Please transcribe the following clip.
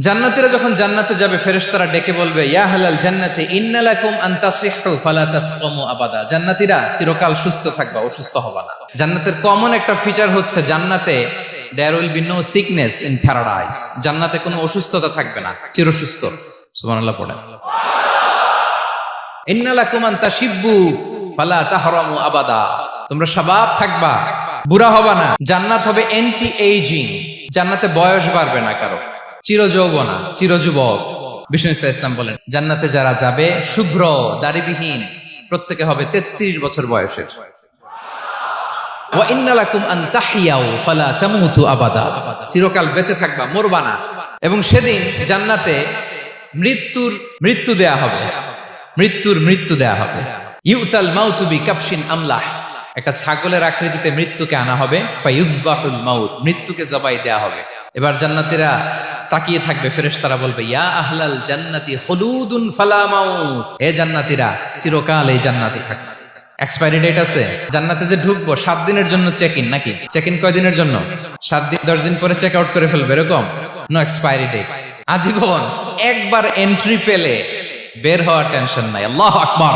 জান্নাতীরা যখন জান্নাতে যাবে ফেরেশতারা ডেকে বলবে ইয়া আহলাল জান্নাতি ইন্না লাকুম আন তাসিহু ফালা তাসকামু আবাদা। জান্নাতীরা চিরকাল সুস্থ থাকবা, অসুস্থ হবা না। জান্নাতের কমন একটা ফিচার হচ্ছে জান্নাতে there will be no sickness in paradise. জান্নাতে কোনো অসুস্থতা থাকবে না, চিরসুস্থ। সুবহানাল্লাহ পড়েন। ইন্না লাকুম আন তাশিব্বু ফালা তাহরামু আবাদা। তোমরা শাবাব থাকবা, বুড়া হবা না। জান্নাত হবে অ্যান্টি এইজিং। জান্নাতে বয়স বাড়বে না কারো, চিরযৌবনা, চিরযুবক। বিষ্ণু ইসলাম বলেন জান্নাতে যারা যাবে শুভ্র দাড়িবিহীন প্রত্যেকে হবে 33 বছর বয়সের। ওয়া ইন্না লাকুম আন তাহিয়াউ ফালা তামুতু আবাদা। চিরকাল বেঁচে থাকবা, মরবা না। এবং সেদিন জান্নাতে মৃত্যু দেয়া হবে, মৃত্যু দেয়া হবে। ইউতাল মাউতু বিকাবশিন আমলাহ। একটা ছাগলের আকৃতিতে মৃত্যুকে আনা হবে। ফায়ুযবাহুল মাউত, মৃত্যুকে জবাই দেয়া হবে। এবার জান্নাতীরা তাকিয়ে থাকবে, ফেরেশতারা বলবে ইয়া আহলাল জান্নাতি খুলুদুন ফালা মাউত। এ জান্নাতীরা চিরকাল এই জান্নাতে থাকবে। এক্সপায়ারি ডেট আছে। জান্নাতে যে ঢুকবো 7 দিনের জন্য চেক ইন, নাকি চেক ইন কয় দিনের জন্য? 7 দিন, 10 দিন পরে চেক আউট করে ফেলবে, এরকম নো এক্সপায়ারি ডেট। আজীবন একবার এন্ট্রি পেলে বের হওয়ার টেনশন নাই। আল্লাহু আকবার।